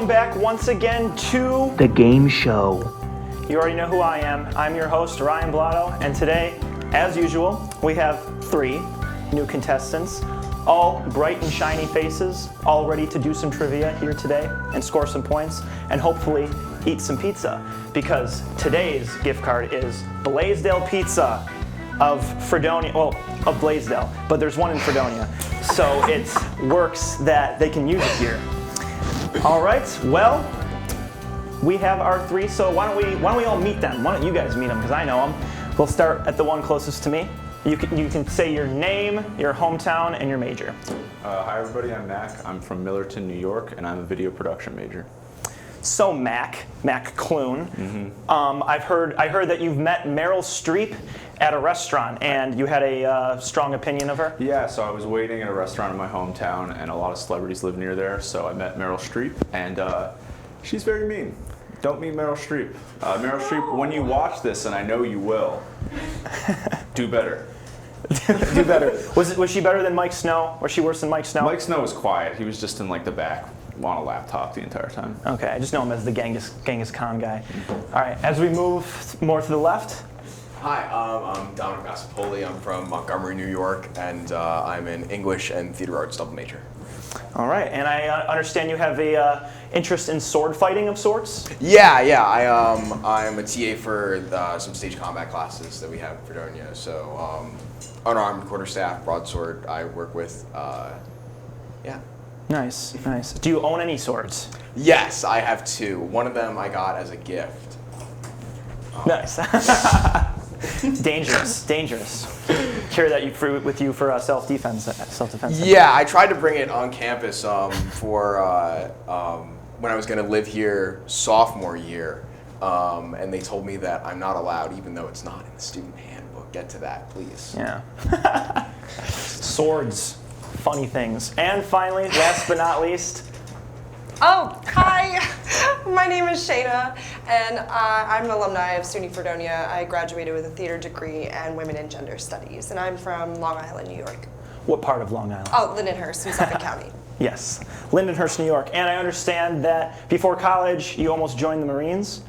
welcome back once again to The Game Show. You already know who I am. I'm your host, Ryan Blotto, and today, as usual, we have 3 new contestants, all bright and shiny faces, all ready to do some trivia here today and score some points, and hopefully eat some pizza, because today's gift card is Blaisdell Pizza of Fredonia, well, of Blaisdell, but there's one in Fredonia, so it works that they can use it here. All right, well, we have our 3, so why don't we all meet them? Why don't you guys meet them, because I know them. We'll start at the one closest to me. You can say your name, your hometown, and your major. Hi everybody, I'm Mac. I'm from Millerton, New York, and I'm a video production major. So Mac Clune, I heard that you've met Meryl Streep at a restaurant, and you had a strong opinion of her? Yeah, so I was waiting at a restaurant in my hometown, and a lot of celebrities live near there, so I met Meryl Streep, and she's very mean. Don't meet Meryl Streep. Meryl Streep, when you watch this, and I know you will, do better. Do better. Was she better than Mike Snow? Was she worse than Mike Snow? Mike Snow was quiet. He was just in like the back on a laptop the entire time. Okay, I just know him as the Genghis Khan guy. All right, as we move more to the left. Hi, I'm Dominic Massapoli. I'm from Montgomery, New York, and I'm an English and theater arts double major. All right, and I understand you have a interest in sword fighting of sorts? Yeah. I'm a TA for some stage combat classes that we have in Fredonia. So, unarmed quarterstaff, broadsword, I work with, yeah. Nice. Do you own any swords? Yes, I have 2. One of them I got as a gift. Nice. Dangerous. Carry that with you for self-defense. Yeah, I tried to bring it on campus for when I was going to live here sophomore year, and they told me that I'm not allowed, even though it's not in the student handbook. Get to that, please. Yeah. Swords, funny things. And finally, last but not least. Oh, hi. My name is Shayna, and I'm an alumni of SUNY Fredonia. I graduated with a theater degree and women and gender studies, and I'm from Long Island, New York. What part of Long Island? Oh, Lindenhurst in Suffolk County. Yes, Lindenhurst, New York. And I understand that before college, you almost joined the Marines?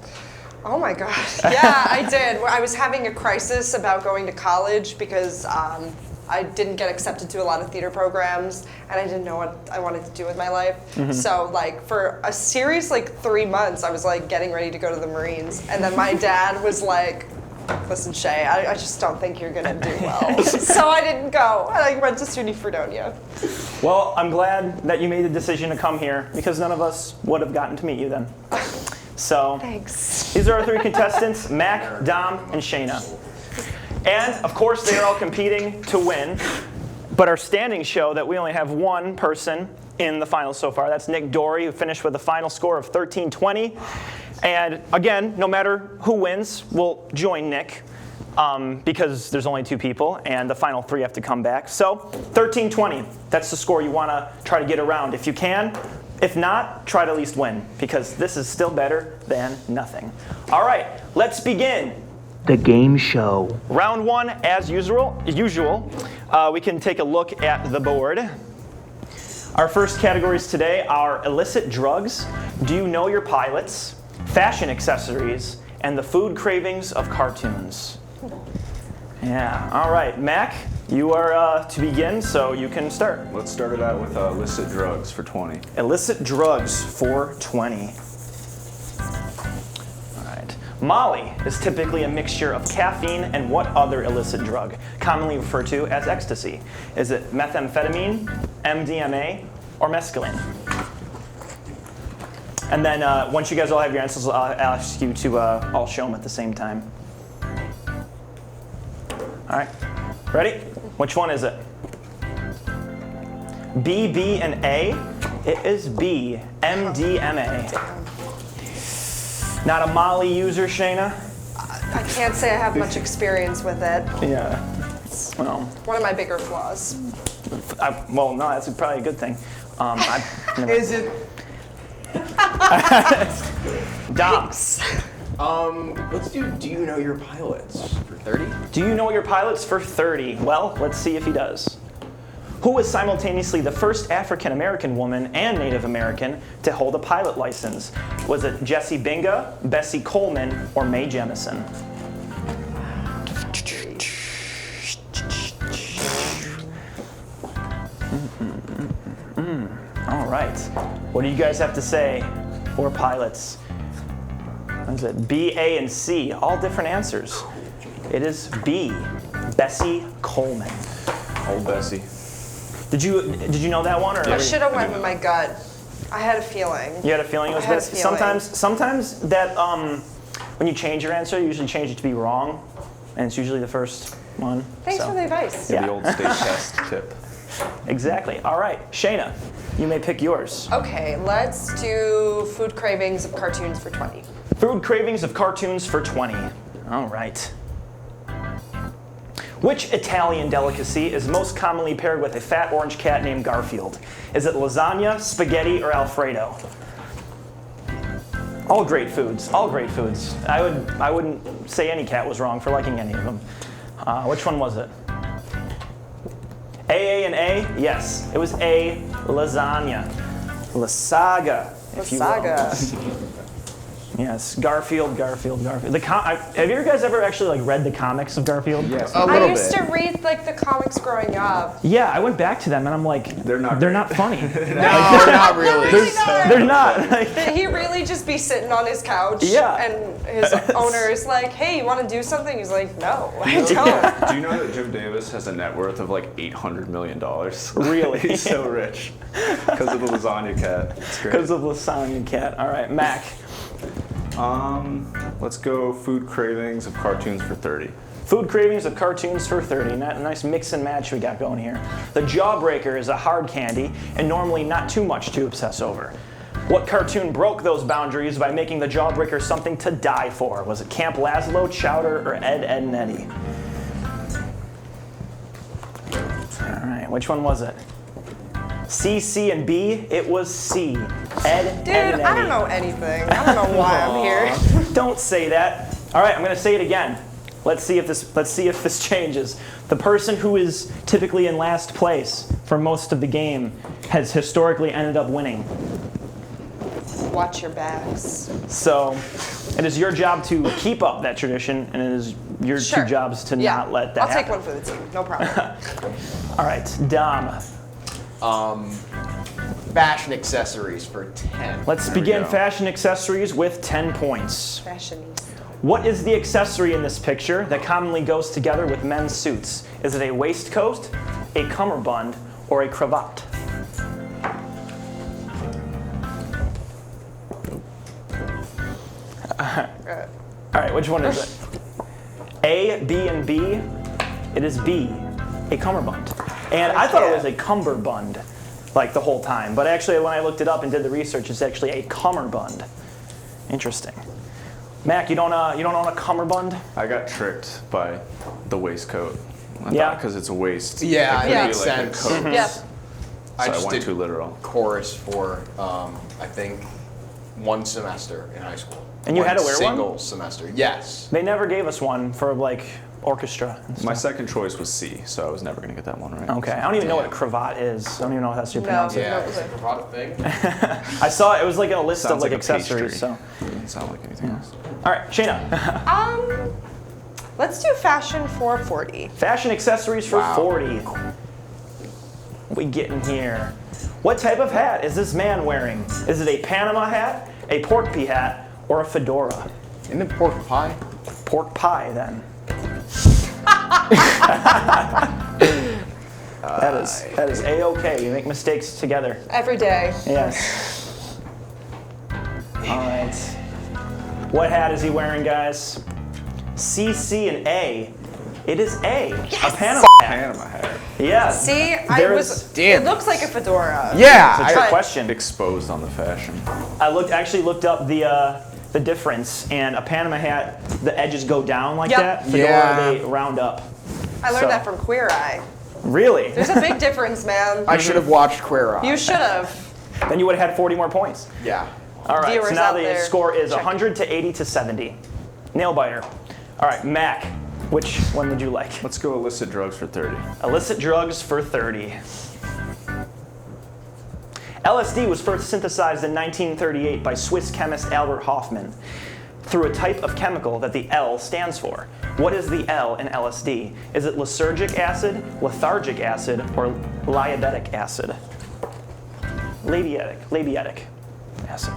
Oh my gosh. Yeah, I did. I was having a crisis about going to college because I didn't get accepted to a lot of theater programs, and I didn't know what I wanted to do with my life. So, like, for a serious, 3 months, I was, getting ready to go to the Marines. And then my dad was like, listen, Shay, I just don't think you're going to do well. So I didn't go. I went to SUNY Fredonia. Well, I'm glad that you made the decision to come here, because none of us would have gotten to meet you then. So, thanks. These are our 3 contestants, Mac, Dom, and Shayna. And, of course, they are all competing to win, but our standings show that we only have one person in the finals so far. That's Nick Dory, who finished with a final score of 13-20. And, again, no matter who wins, we'll join Nick, because there's only 2 people, and the final 3 have to come back. So, 13-20, that's the score you want to try to get around if you can. If not, try to at least win, because this is still better than nothing. All right, let's begin. The Game Show. Round 1, as usual, we can take a look at the board. Our first categories today are illicit drugs, do you know your pilots, fashion accessories, and the food cravings of cartoons. Yeah, all right, Mac, you are to begin, so you can start. Let's start it out with illicit drugs for 20. Illicit drugs for 20. Molly is typically a mixture of caffeine and what other illicit drug, commonly referred to as ecstasy? Is it methamphetamine, MDMA, or mescaline? And then once you guys all have your answers, I'll ask you to all show them at the same time. All right, ready? Which one is it? B, B, and A? It is B, MDMA. Not a Molly user, Shayna? I can't say I have much experience with it. Yeah. Well. One of my bigger flaws. Well, no, that's probably a good thing. Is it? Dom. Let's do you know your pilots for 30? Do you know your pilots for 30? Well, let's see if he does. Who was simultaneously the first African American woman and Native American to hold a pilot license? Was it Jessie Binga, Bessie Coleman, or Mae Jemison? All right. What do you guys have to say for pilots? What is it? B, A, and C. All different answers. It is B, Bessie Coleman. Old Bessie. Did you know that one? Or I should have went with my gut. I had a feeling. You had a feeling it was I had a Bessie? feeling. Sometimes that when you change your answer, you usually change it to be wrong, and it's usually the first one. Thanks so. for the advice. Yeah. The old state test tip. Exactly. All right, Shayna, you may pick yours. Okay, let's do food cravings of cartoons for 20. Food cravings of cartoons for 20. All right. Which Italian delicacy is most commonly paired with a fat orange cat named Garfield? Is it lasagna, spaghetti, or Alfredo? All great foods. All great foods. I wouldn't say any cat was wrong for liking any of them. Which one was it? A, and A? Yes, it was A, lasagna. Lasaga, if you will. Saga. Yes, Garfield. Have you guys ever actually read the comics of Garfield? Yes. A little I used bit. to read the comics growing up. Yeah, I went back to them and I'm like, They're not funny. No, not really. They're not. Did he really just be sitting on his couch? Yeah. And his owner is like, hey, you want to do something? He's like, no, I don't. Do you know that Jim Davis has a net worth of like $800 million? Really? He's so rich because of the lasagna cat. It's great. Because of lasagna cat. All right, Mac. Let's go food cravings of cartoons for 30. Food cravings of cartoons for 30. Nice mix and match we got going here. The Jawbreaker is a hard candy and normally not too much to obsess over. What cartoon broke those boundaries by making the Jawbreaker something to die for? Was it Camp Lazlo, Chowder, or Ed, Edd and Eddy? All right, which one was it? C, C, and B? It was C. Ed, Dude, Edd and Eddy. I don't know anything. I don't know why I'm here. Don't say that. All right, I'm going to say it again. Let's see if this changes. The person who is typically in last place for most of the game has historically ended up winning. Watch your backs. So it is your job to keep up that tradition, and it is your Sure. two jobs to Yeah. not let that I'll happen. take one for the team. No problem. All right, Dom. Fashion accessories for 10. Let's There we begin go. fashion accessories with 10 points. Fashionista. What is the accessory in this picture that commonly goes together with men's suits? Is it a waistcoat, a cummerbund, or a cravat? All right, which one is it? A, B, and B? It is B, a cummerbund. And I thought it was a cummerbund, like the whole time. But actually, when I looked it up and did the research, it's actually a cummerbund. Interesting. Mac, you don't own a cummerbund? I got tricked by the waistcoat. Yeah? Because it's a waist. Yeah, It it could makes be like sense. a coat. Yep. So I I just went did too literal. chorus for, I think, one semester in high school. And you had to wear one? Single semester, yes. They never gave us one for orchestra and stuff. My second choice was C, so I was never going to get that one right. Okay, I don't even know what a cravat is. I don't even know if that's your No. pronunciation. Yeah, No, is it a thing? I saw it was like in a list Sounds of like like a accessories. pastry. So, Doesn't sound like anything else. all right, Shayna. Let's do fashion for 40. Fashion accessories for Wow. 40. What we getting here? What type of hat is this man wearing? Is it a Panama hat, a pork pie hat, or a fedora? Isn't it pork pie? Pork pie, then. That is a-okay. We make mistakes together. Every day. Yes. All right. What hat is he wearing, guys? C, C, and A. It is A. A Panama hat. Panama hat. Yes. See, There I is- was. Damn. It looks like a fedora. Yeah, It's a trick I- question. Exposed on the fashion. I actually looked up the difference, and a Panama hat, the edges go down like Yep. that. Fedora, Yeah. they round up. I learned So- that from Queer Eye. Really? There's a big difference, man. I should have watched Queer Eye. You should have. Then you would have had 40 more points. Yeah. All right, so Viewers now out the there, score is check. 100 to 80 to 70. Nail biter. All right, Mac, which one would you like? Let's go illicit drugs for 30. Illicit drugs for 30. LSD was first synthesized in 1938 by Swiss chemist Albert Hofmann through a type of chemical that the L stands for. What is the L in LSD? Is it lysergic acid, lethargic acid, or liabetic acid? Labiatic acid.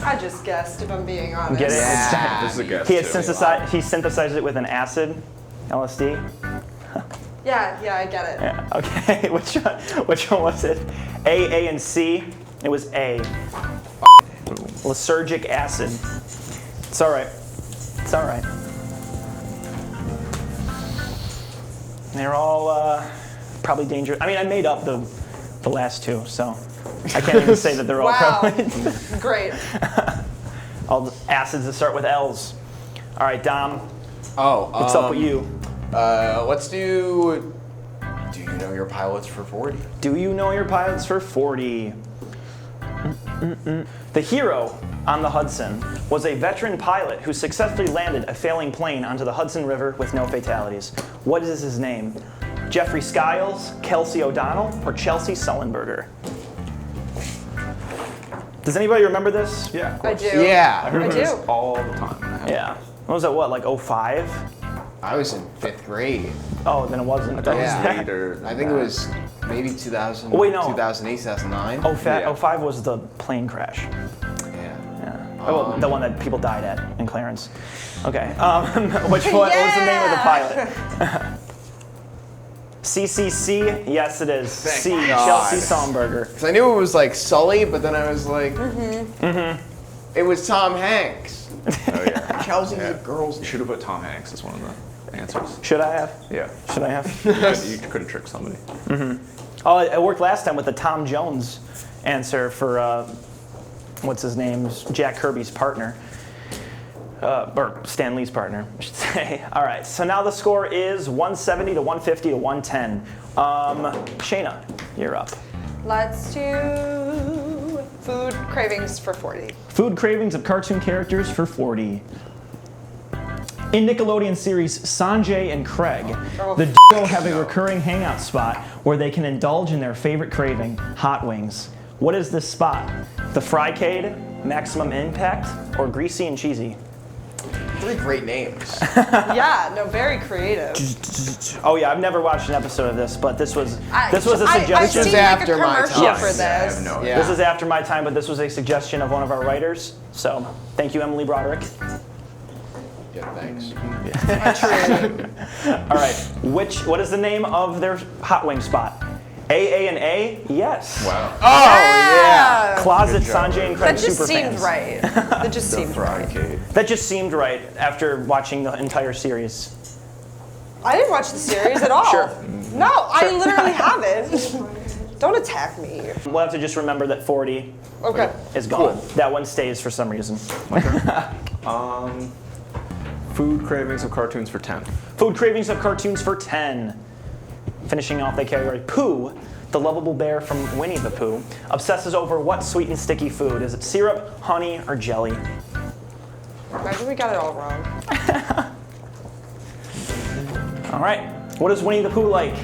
I just guessed, if I'm being honest. Get it? Yeah. This is a guess. He synthesized it with an acid, LSD. Yeah, I get it. Yeah. Okay. Which one was it? A, and C. It was A. Lysergic acid. It's all right. It's all right. They're all probably dangerous. I mean, I made up the last two, so I can't even say that they're all Wow. probably Great. all the acids that start with L's. All right, Dom. What's What's up with you? Let's do. Do you know your pilots for 40? Do you know your pilots for 40? The hero on the Hudson was a veteran pilot who successfully landed a failing plane onto the Hudson River with no fatalities. What is his name? Jeffrey Skiles, Kelsey O'Donnell, or Chelsea Sullenberger? Does anybody remember this? Yeah, of I course. do. Yeah. I remember I this do. all the time. Yeah. What was that, like 05? I was in 5th grade. Oh, then it wasn't. I thought it was Yeah. later. I think it was maybe 2000, Oh, wait, no. 2008, 2009. 05 was the plane crash. Yeah. Yeah. Well, the one that people died at in Clarence. Okay. Which one? What was the name of the pilot? CCC? Yes, it is. C. God. Chelsea Sullenberger. Because I knew it was like Sully, but then I was like, it was Tom Hanks. Oh yeah. Chelsea's Yeah. a girl's You name. should have put Tom Hanks as one of the answers. Should I have? Yeah. Should I have? You could have tricked somebody. Oh, it worked last time with the Tom Jones answer for what's his name? Jack Kirby's partner. Or Stan Lee's partner, I should say. All right, so now the score is 170 to 150 to 110. Shayna, you're up. Let's do food cravings for 40. Food cravings of cartoon characters for 40. In Nickelodeon series Sanjay and Craig, the duo have a recurring hangout spot where they can indulge in their favorite craving, hot wings. What is this spot? The Frycade, Maximum Impact, or Greasy and Cheesy? 3 great names. Yeah, no, very creative. Oh yeah, I've never watched an episode of this, but this was a I've suggestion. seen after like a my commercial time. for Yes. this. I have no idea. Yeah. This is after my time, but this was a suggestion of one of our writers. So thank you, Emily Broderick. Yeah, thanks. All right, what is the name of their hot wing spot? A and A? Yes. Wow. Oh, Closet Good job. Sanjay and Craig That just super seemed fans. right. That just seemed right. Arcade. That just seemed right after watching the entire series. I didn't watch the series at all. Sure. No, I literally haven't. Don't attack me. We'll have to just remember that 40 Okay. is gone. That one stays for some reason. Food cravings of cartoons for 10. Food cravings of cartoons for 10. Finishing off the category, Pooh, the lovable bear from Winnie the Pooh, obsesses over what sweet and sticky food? Is it syrup, honey, or jelly? Imagine we got it all wrong. All right, what is Winnie the Pooh like?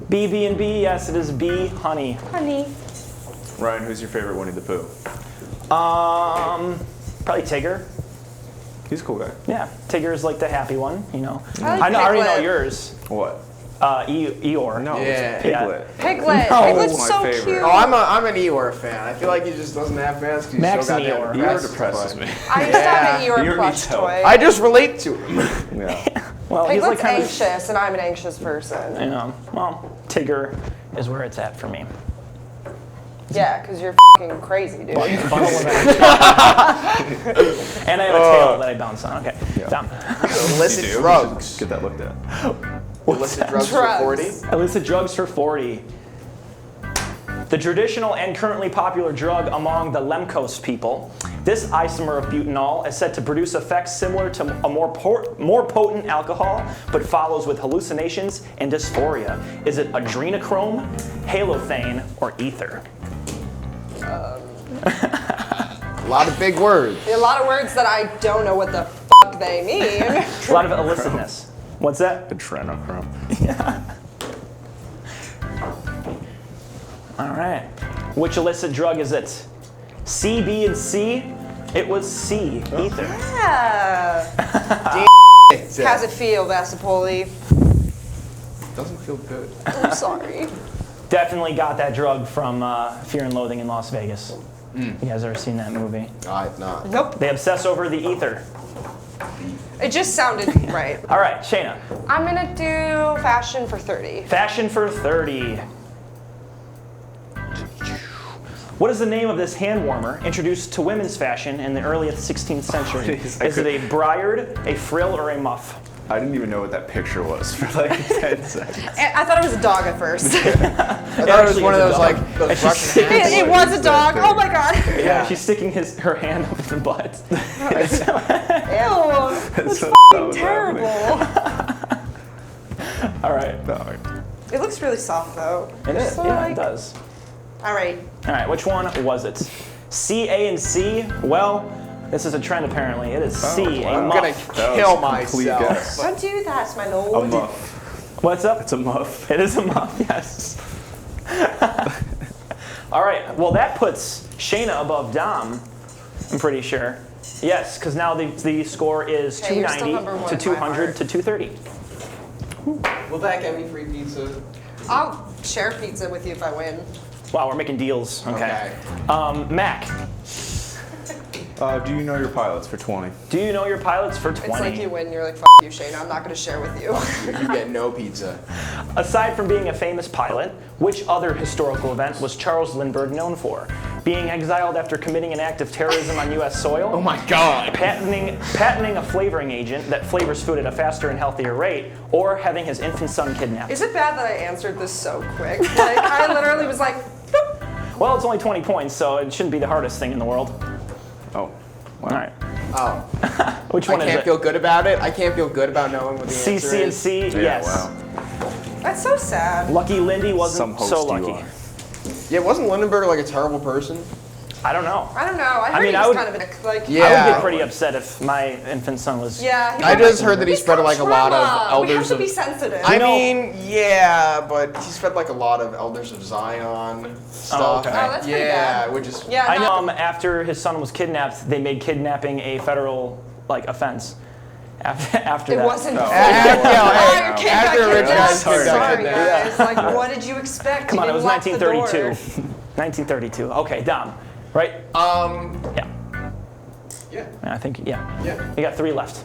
B, B, and B, yes, it is B, honey. Honey. Ryan, who's your favorite Winnie the Pooh? Probably Tigger. He's a cool guy. Yeah, Tigger is like the happy one, you know. I like I already know Piglet. yours. What? Eeyore. No, Yeah. it's Piglet. Piglet. No. Piglet's My so favorite. cute. Oh, I'm an Eeyore fan. I feel like he just doesn't have fans because he's Max so and goddamn Eeyore. Eeyore depressed. depresses me. I used to have an Eeyore Eeyore plush needs help. toy. I just relate to him. Yeah. Well, he's like Piglet's kind of, anxious, and I'm an anxious person. you know, well, Tigger is where it's at for me. Yeah, because you're fucking crazy, dude. Bundle of action. And I have a tail that I bounce on. Okay, Dom. Illicit You do? drugs. Get that looked at. Illicit drugs for Drugs. 40. Illicit drugs for 40. The traditional and currently popular drug among the Lemkos people, this isomer of butanol is said to produce effects similar to a more potent alcohol, but follows with hallucinations and dysphoria. Is it adrenochrome, halothane, or ether? A lot of big words. A lot of words that I don't know what the fuck they mean. A lot of illicitness. What's that? Adrenochrome. All right. Which illicit drug is it? C, B, and C? It was C, ether. Yeah. How's it feel, Vasipoli? Doesn't feel good. I'm sorry. Definitely got that drug from Fear and Loathing in Las Vegas. You guys ever seen that movie? I have not. Nope. They obsess over the ether. It just sounded right. All right, Shayna. I'm gonna do fashion for 30. Fashion for 30. What is the name of this hand warmer introduced to women's fashion in the early 16th century? Jeez, Is it a briard, a frill, or a muff? I didn't even know what that picture was for like 10 seconds. I thought it was a dog at first. I thought it was one of those like those Russian hats. It was a dog. Oh my god. Yeah, she's sticking her hand up in the butt. Ew. That's So fucking terrible. All right. It looks really soft though. It is. So, Yeah, like- it does. All right. All right, which one was it? C, A, and C? Well, this is a trend apparently. It is C, a I'm muff. gonna That kill was a complete myself. guess. Don't do that, my A lord. muff. What's up? It's a muff. It is a muff, yes. All right, well that puts Shayna above Dom, I'm pretty sure. Yes, because now the score is Hey, you're still 290 number one to in my 200 heart. to 230. Will that get me free pizza? I'll share pizza with you if I win. Wow, we're making deals. Okay. Mac, Do you know your pilots for 20? do you know your pilots for 20? It's like you win, you're like, F you, Shayna. I'm not gonna share with you. You get no pizza. Aside from being a famous pilot, which other historical event was Charles Lindbergh known for? Being exiled after committing an act of terrorism on U.S. soil? Oh my god. Patenting a flavoring agent that flavors food at a faster and healthier rate, or having his infant son kidnapped? Is it bad that I answered this so quick? Like, I literally was like, boop. Well, it's only 20 points, so it shouldn't be the hardest thing in the world. Oh. All right. Oh. Which I one is can't it? feel good about it. I can't feel good about knowing what the C, answer C, and is. C? Yeah, Yes. wow. That's so sad. Lucky Lindy Some wasn't host so you lucky. are. Yeah, wasn't Lindenberg like a terrible person? I don't know. I don't know. I heard mean, he I was would- kind of a dick. Like, Yeah. I would get pretty upset if my infant son was. yeah. he I got, just like, heard that he he's spread got like a lot of trauma. We have elders to of. be sensitive. I know- mean, yeah, but he spread like a lot of elders of Zion stuff. okay. Oh, that's pretty Yeah, bad. which is. Yeah, I know no. after his son was kidnapped, they made kidnapping a federal offense. After It that. wasn't. No. Oh, After, your kid after got a rich kidnapped. guy's kid got Sorry, kidnapped. guys. Like, what did you expect? Come on, You it was didn't lock the door. 1932. 1932. Okay, Dom. Right? Yeah. Yeah. I think, yeah. Yeah. We got 3 left.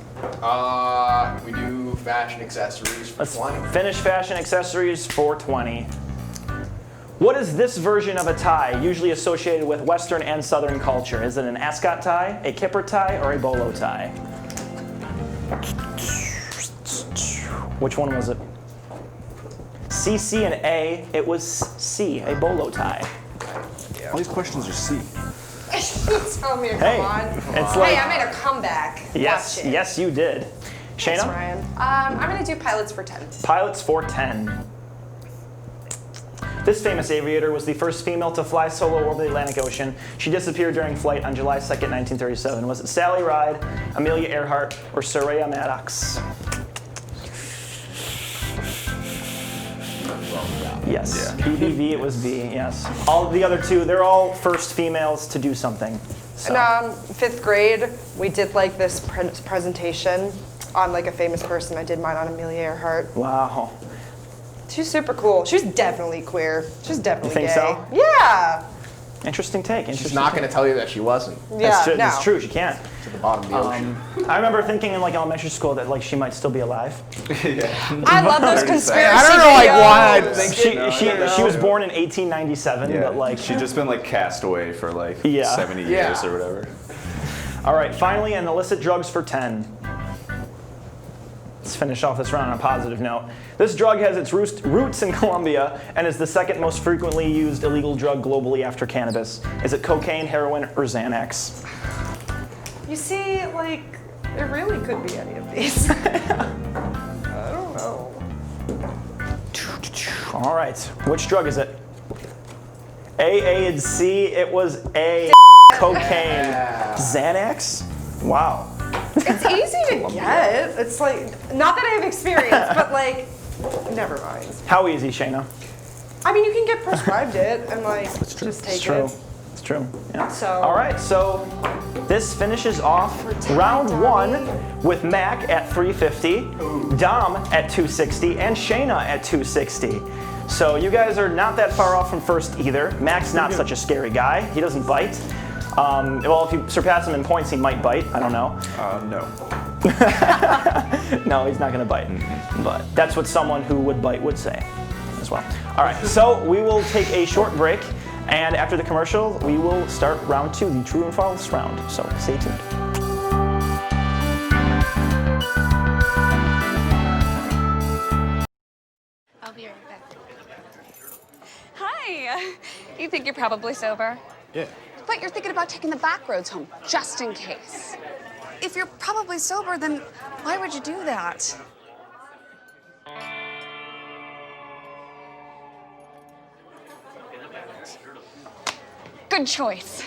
We do fashion accessories for Let's 20. finish fashion accessories for 20. What is this version of a tie usually associated with Western and Southern culture? Is it an ascot tie, a kipper tie, or a bolo tie? Which one was it? C, C, and A. It was C, a bolo tie. All these questions are C. Tell me to come Hey, on. it's Hey, like- I made a comeback. Yes, Watch it. yes, you did. Thanks, Shayna? Ryan. I'm gonna do pilots for 10. Pilots for 10. This famous aviator was the first female to fly solo over the Atlantic Ocean. She disappeared during flight on July 2nd, 1937. Was it Sally Ride, Amelia Earhart, or Soraya Maddox? Yes, Yeah. BBV, it was B, yes. All the other 2, they're all first females to do something. So. In 5th grade, we did like this presentation on like a famous person. I did mine on Amelia Earhart. Wow. She's super cool. She's definitely queer. She's definitely think gay. so? Yeah. Interesting take. She's Interesting not take. going to tell you that she wasn't. Yeah. That's, no. that's true, she can't. To the bottom of the ocean. I remember thinking in like elementary school that like she might still be alive. I love those conspiracy I don't know like why I'd videos. think She was born in 1897, Yeah, but like she'd just been like cast away for like Yeah. 70 Yeah. years or whatever. All right, finally, an illicit drugs for 10. Let's finish off this round on a positive note. This drug has its roots in Colombia and is the second most frequently used illegal drug globally after cannabis. Is it cocaine, heroin, or Xanax? You see, like, it really could be any of these. I don't know. All right, which drug is it? A, and C. It was A, cocaine. Xanax? Wow. It's easy to get. It's like, not that I have experience, but like, never mind. How easy, Shayna? I mean, you can get prescribed it and like just take True. it. It's true. Yeah. So. All right, so this finishes off round one with Mac at 350, Dom at 260, and Shayna at 260. So you guys are not that far off from first either. Mac's not such a scary guy. He doesn't bite. Well, if you surpass him in points, he might bite. I don't know. No. No, he's not going to bite. But that's what someone who would bite would say as well. All right, so we will take a short break. And after the commercial, we will start round two, the true and false round. So stay tuned. I'll be right back. Hi. You think you're probably sober? Yeah. But you're thinking about taking the back roads home, just in case. If you're probably sober, then why would you do that? Good choice.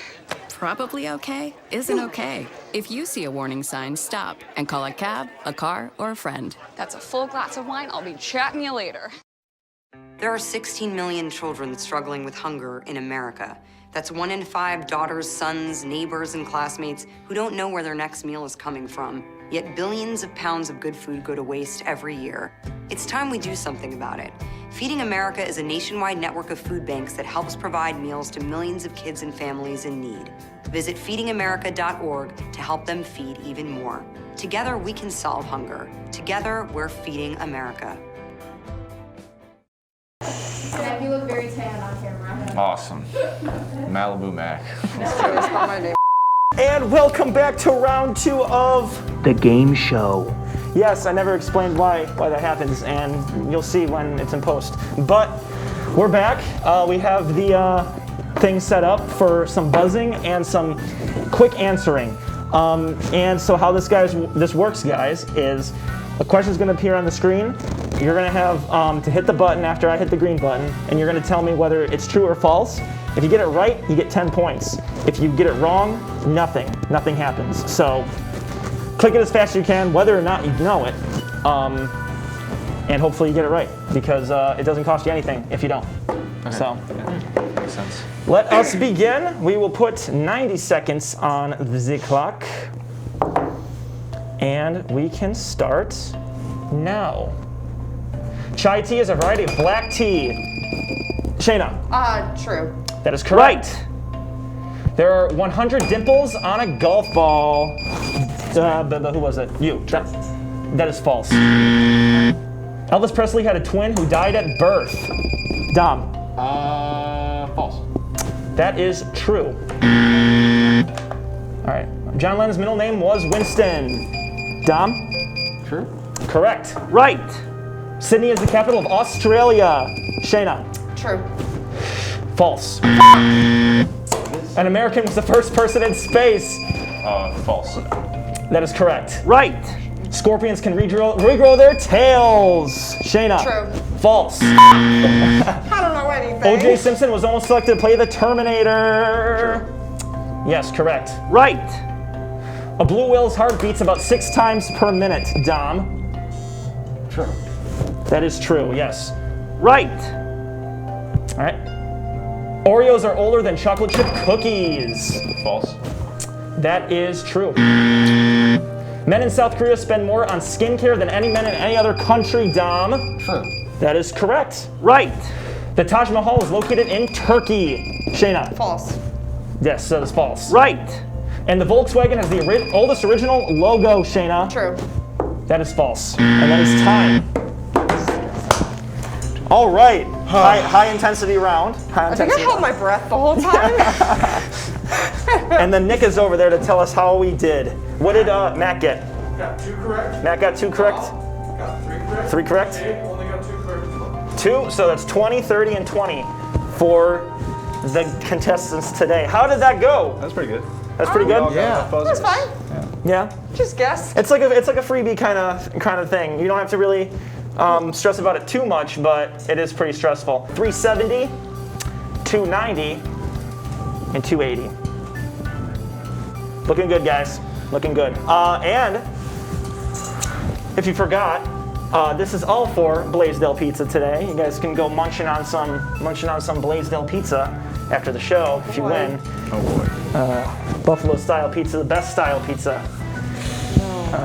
Probably okay isn't okay. If you see a warning sign, stop and call a cab, a car, or a friend. That's a full glass of wine. I'll be chatting you later. There are 16 million children struggling with hunger in America. That's 1 in 5 daughters, sons, neighbors, and classmates who don't know where their next meal is coming from. Yet billions of pounds of good food go to waste every year. It's time we do something about it. Feeding America is a nationwide network of food banks that helps provide meals to millions of kids and families in need. Visit feedingamerica.org to help them feed even more. Together, we can solve hunger. Together, we're feeding America. Yeah, you look very tan on camera. Awesome. Malibu Mac. That's not my name. And welcome back to round two of The Game Show. Yes, I never explained why that happens, and you'll see when it's in post. But we're back. We have the thing set up for some buzzing and some quick answering. And so how this works, guys, is a question is going to appear on the screen. You're going to have to hit the button after I hit the green button, and you're going to tell me whether it's true or false. If you get it right, you get 10 points. If you get it wrong, nothing happens. So click it as fast as you can, whether or not you know it, and hopefully you get it right, because it doesn't cost you anything if you don't. Okay. So Makes sense. let us begin. We will put 90 seconds on the clock, and we can start now. Chai tea is a variety of black tea. Shayna. True. That is correct. There are 100 dimples on a golf ball. Who was it? You. That is false. Elvis Presley had a twin who died at birth. Dom. False. That is true. All right. John Lennon's middle name was Winston. Dom. True. Correct. Right. Sydney is the capital of Australia. Shayna. True. False. An American was the first person in space. False. That is correct. Right. Scorpions can regrow their tails. Shayna. True. False. I don't know anything. O.J. Simpson was almost selected to play the Terminator. True. Yes, correct. Right. A blue whale's heart beats about 6 times per minute. Dom. True. That is true, yes. Right. All right. Oreos are older than chocolate chip cookies. False. That is true. Men in South Korea spend more on skincare than any men in any other country. Dom. True. That is correct. Right. The Taj Mahal is located in Turkey. Shayna. False. Yes, that is false. Right. And the Volkswagen has the oldest original logo. Shayna. True. That is false. And that is time. All right. High intensity round. I think I held my breath the whole time. And then Nick is over there to tell us how we did. What did Matt get? Got 2 correct. Matt got 2 correct. Got 3 correct. 3 correct. Dave only got 2 correct. 2, so that's 20, 30, and 20 for the contestants today. How did that go? That's pretty good. That's pretty good. Yeah. That's fine. Yeah. Just guess. It's like a freebie kind of thing. You don't have to really stress about it too much, but it is pretty stressful. 370, 290, and 280. Looking good, guys. Looking good. And if you forgot, This is all for Blaisdell Pizza today. You guys can go munching on some Blaisdell Pizza after the show if you win. Oh boy. Buffalo style pizza, the best style pizza. I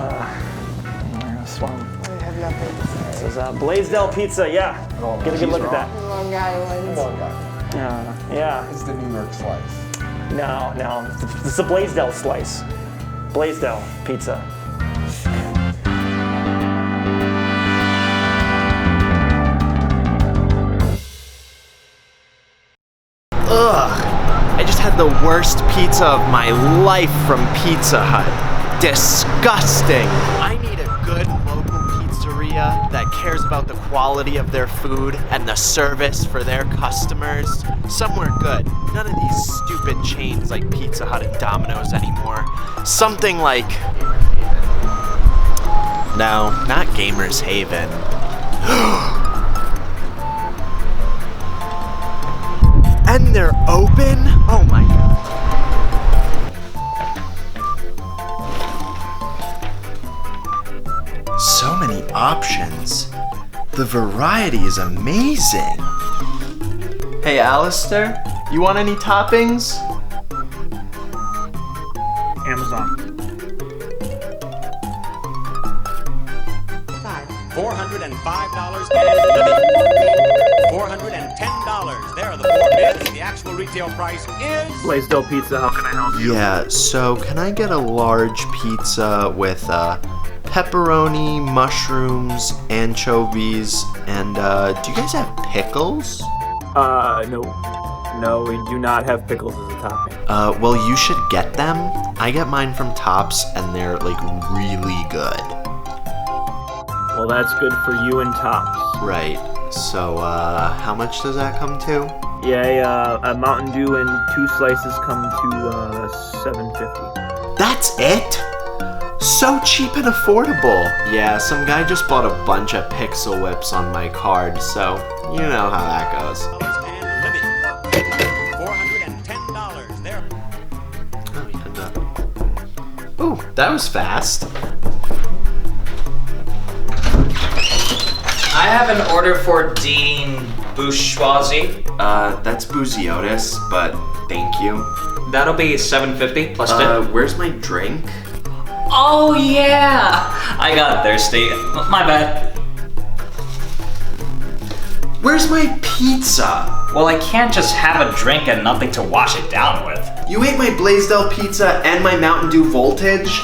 have nothing to say. This is Blaisdell Pizza, yeah. Get a good look at that. Long Island. Long Island. Yeah. It's the New York slice. No. This is a Blaisdell slice. Blaisdell Pizza. Ugh, I just had the worst pizza of my life from Pizza Hut. Disgusting. I need a good local pizzeria that cares about the quality of their food and the service for their customers. Somewhere good. None of these stupid chains like Pizza Hut and Domino's anymore. Something like... No, not Gamers Haven. And they're open? Oh my god. So many options. The variety is amazing. Hey, Alistair, you want any toppings? Amazon. $405 and living. $410. There are the four bids. The actual retail price is Blaisdell Pizza, how can I help you? Yeah, so can I get a large pizza with pepperoni, mushrooms, anchovies, and do you guys have pickles? No, we do not have pickles as a topping. Well, you should get them. I get mine from Tops, and they're like really good. Well, that's good for you and Tops. Right. So, how much does that come to? Yeah, a Mountain Dew and 2 slices come to $7.50. That's it? So cheap and affordable. Yeah, some guy just bought a bunch of Pixel Whips on my card, so you know how that goes. and living. $410. There. Oh, yeah, Ooh, that was fast. I have an order for Dean Bourgeoisie. That's Booziotis, but thank you. That'll be $7.50 plus tip. Where's my drink? Oh yeah! I got thirsty. My bad. Where's my pizza? Well, I can't just have a drink and nothing to wash it down with. You ate my Blaisdell pizza and my Mountain Dew Voltage?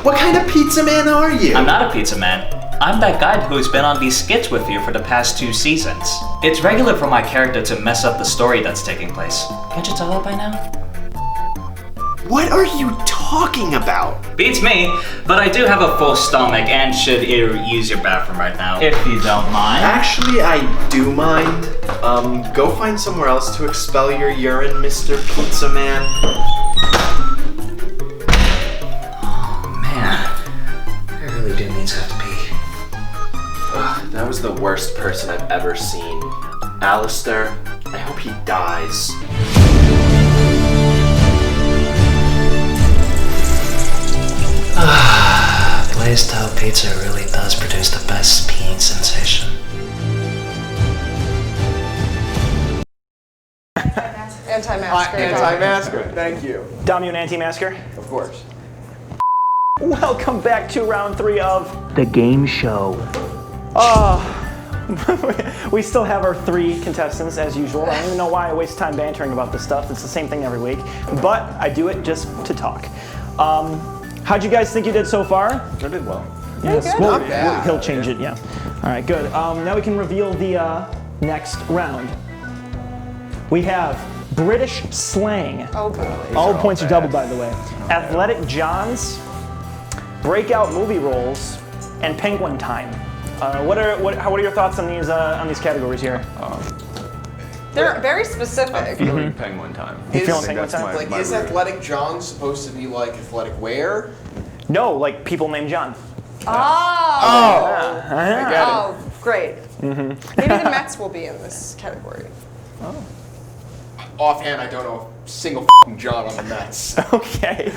What kind of pizza man are you? I'm not a pizza man. I'm that guy who's been on these skits with you for the past 2 seasons. It's regular for my character to mess up the story that's taking place. Can't you tell that by now? What are you talking about? Beats me, but I do have a full stomach and should use your bathroom right now, if you don't mind. Actually, I do mind. Go find somewhere else to expel your urine, Mr. Pizza Man. Oh man, I really do need to have to pee. Ugh, that was the worst person I've ever seen. Alistair, I hope he dies. Blaisdell Pizza really does produce the best peeing sensation. Anti-masker. Anti-masker. Thank you. Dom, you an anti-masker? Of course. Welcome back to round 3 of The game show. we still have our 3 contestants as usual. I don't even know why I waste time bantering about this stuff. It's the same thing every week, but I do it just to talk. How'd you guys think you did so far? I did well. Yes, good. well, Not bad. he'll change it, yeah. All right, good. Now we can reveal the next round. We have British slang. Oh boy. All points are doubled, by the way. Athletic Johns, breakout movie roles, and penguin time. What are your thoughts on these categories here? They're very specific. Feeling penguin time. You feeling I think penguin that's time? Like, my is route. Athletic John supposed to be like athletic wear? No, like people named John. Oh. I get it. Oh, great. Maybe the Mets will be in this category. Offhand, I don't know single John on the Mets. Okay.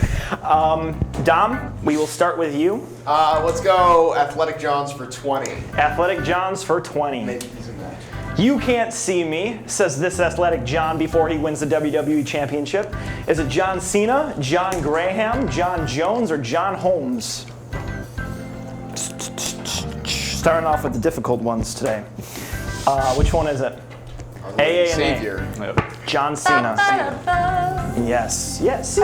Dom, we will start with you. Let's go Athletic Johns for 20. Athletic Johns for 20. Maybe he's a match. You can't see me, says this Athletic John before he wins the WWE Championship. Is it John Cena, John Graham, John Jones, or John Holmes? Starting off with the difficult ones today. Which one is it? AA and Savior. John Cena. Yes. Yes. See,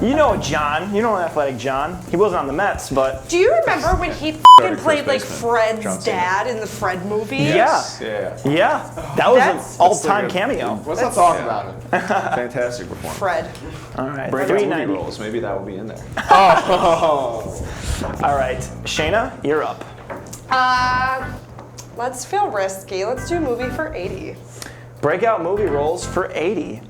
you know John. You know Athletic John. He wasn't on the Mets, but. Do you remember when he played like Fred's dad in the Fred movie? Yeah. That was an all-time cameo. Let's not talk about it. Fantastic performance. Fred. All right. Breakout movie roles. Maybe that will be in there. All right. Shayna, you're up. Let's feel risky. Let's do a movie for 80. Breakout movie roles for 80.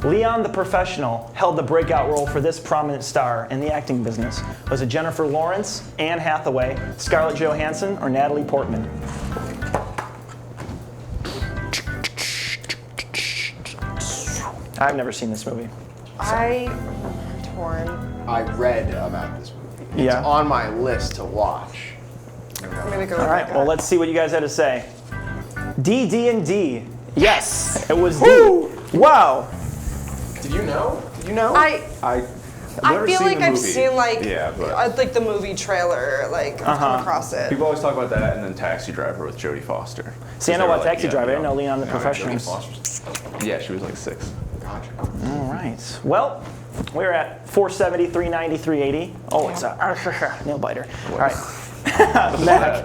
Leon the Professional held the breakout role for this prominent star in the acting business. Was it Jennifer Lawrence, Anne Hathaway, Scarlett Johansson, or Natalie Portman? I've never seen this movie. I'm torn. I read about this movie. It's on my list to watch. I'm gonna go. All right. Well, let's see what you guys had to say. D&D. Yes, it was D. Wow. Did you know? I feel like I've seen like but like the movie trailer, like I've come across it. people always talk about that, and then Taxi Driver with Jodie Foster. See, I know about Taxi Driver. I didn't know Leon the Professional. Yeah, she was like 6. Gotcha. All right. Well, we're at 470, 390, 380. Oh, it's a nail biter. All right. Mac.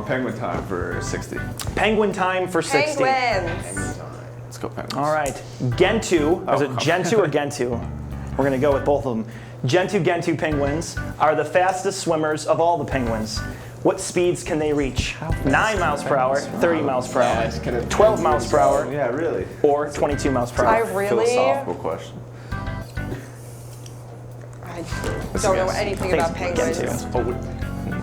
Penguin time for 60. Penguin time for 60. Penguins. Let's go Penguins. All right. Gentu. Is it Gentu or Gentu? We're going to go with both of them. Gentu penguins are the fastest swimmers of all the penguins. What speeds can they reach? 9 miles per hour, 30 miles per hour, 12 miles per hour, Yeah, really. or 22 miles per hour. I really Philosophical question. I don't know anything about penguins.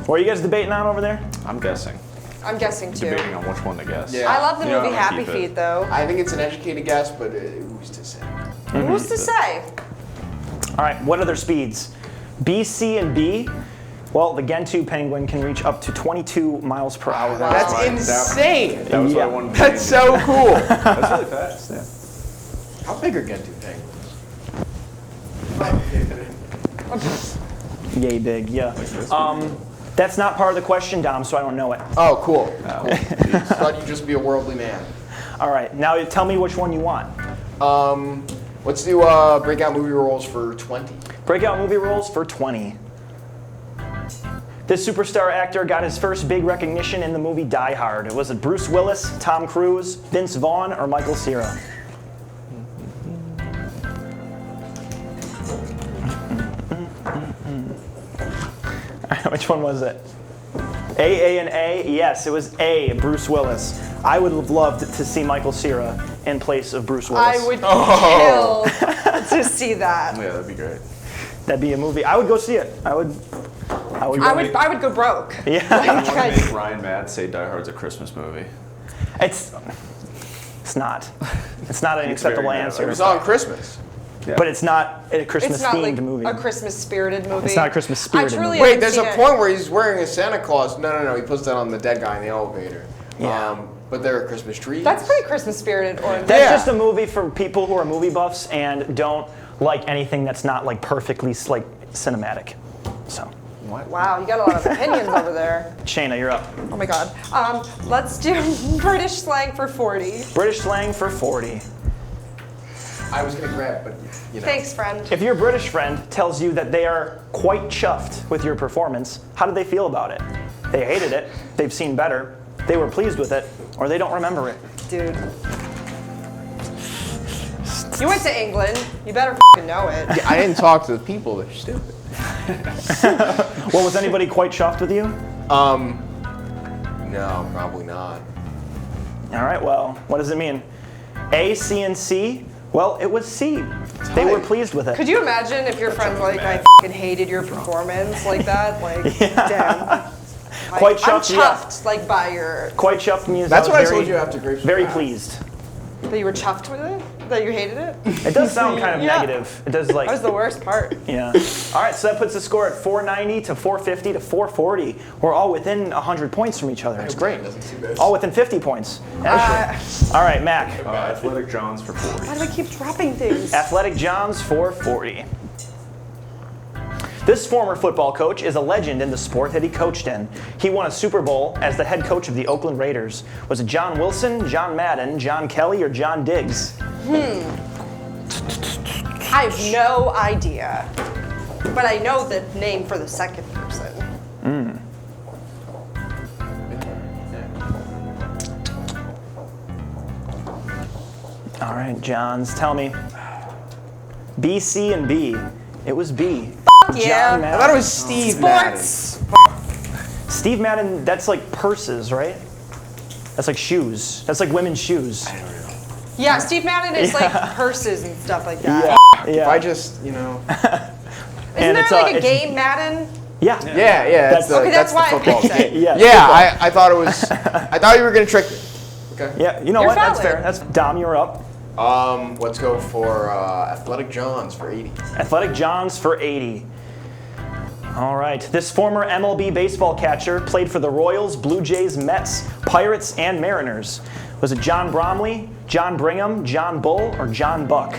What are you guys debating on over there? I'm guessing. I'm guessing too. Debating on which one to guess. Yeah. I love the You know, movie I'm gonna Happy keep it. Feet though. I think it's an educated guess, but who's to say? Who's to say? All right, what are their speeds? B, C, and B. Well, the Gentoo penguin can reach up to 22 miles per hour. That's insane. That was what I wanted to That's so cool. That's really fast. Yeah. How big are Gentoo penguins? Yay big, yeah. That's not part of the question, Dom, so I don't know it. Oh, cool. Thought you'd just be a worldly man. All right, now tell me which one you want. Let's do breakout movie roles for 20. Breakout movie roles for 20. This superstar actor got his first big recognition in the movie Die Hard. Was it Bruce Willis, Tom Cruise, Vince Vaughn, or Michael Cera? Which one was it? A, and A? Yes, it was A, Bruce Willis. I would have loved to see Michael Cera in place of Bruce Willis. I would kill to see that. Yeah, that'd be great. That'd be a movie. I would go see it. I would go broke. Yeah. I want to make Ryan mad. Say Die Hard's a Christmas movie. It's not. It's not an acceptable answer. It was on Christmas. Yeah. But it's not a Christmas It's not themed like movie. a Christmas spirited movie. It's not a Christmas spirited movie. Wait, there's a point where he's wearing a Santa Claus. No. He puts that on the dead guy in the elevator. Yeah. But there are Christmas trees. That's pretty Christmas spirited. That's just a movie for people who are movie buffs and don't like anything that's not like perfectly like cinematic. So. What? Wow, you got a lot of opinions over there. Shayna, you're up. Oh my God. Let's do British slang for 40. British slang for 40. I was gonna grab, but you know. Thanks, friend. If your British friend tells you that they are quite chuffed with your performance, how do they feel about it? They hated it, they've seen better, they were pleased with it, or they don't remember it. Dude. You went to England. You better know it. Yeah, I didn't talk to the people. They're stupid. Well, was anybody quite chuffed with you? No, probably not. All right, well, what does it mean? A, C, and C? Well, it was C. They were pleased with it. Could you imagine if your friend's like, I hated your performance like that? Like, damn. Like, Quite chuffed, I'm chuffed, like, by your... Quite chuffed means That's I what was I told you after Grapes. very pleased. That you were chuffed with it? That you hated it? It does sound kind of Yeah. negative. It does like. That was the worst part. Yeah. All right, so that puts the score at 490 to 450 to 440. We're all within 100 points from each other. It's great. All within 50 points. Actually. All right, Mac. Athletic Johns for 40. Why do I keep dropping things? Athletic Johns for 40. This former football coach is a legend in the sport that he coached in. He won a Super Bowl as the head coach of the Oakland Raiders. Was it John Wilson, John Madden, John Kelly, or John Diggs? I have no idea. But I know the name for the second person. All right, Johns, tell me. B, C, and B. It was B. Yeah. John Madden. I thought it was Steve Sports. Steve Madden, that's like purses, right? That's like shoes. That's like women's shoes. Yeah, Steve Madden is like purses and stuff like that. Yeah. If I just, you know. Isn't there like a game Madden? Yeah. Yeah. That's why I football picked it. game. Yeah. Yeah, I thought it was. I thought you were gonna trick me. Okay. Yeah, you know You're what? That's valid. fair. That's Dom, you're up. Let's go for Athletic Johns for 80. Athletic Johns for 80. All right. This former MLB baseball catcher played for the Royals, Blue Jays, Mets, Pirates, and Mariners. Was it John Bromley, John Brigham, John Bull, or John Buck?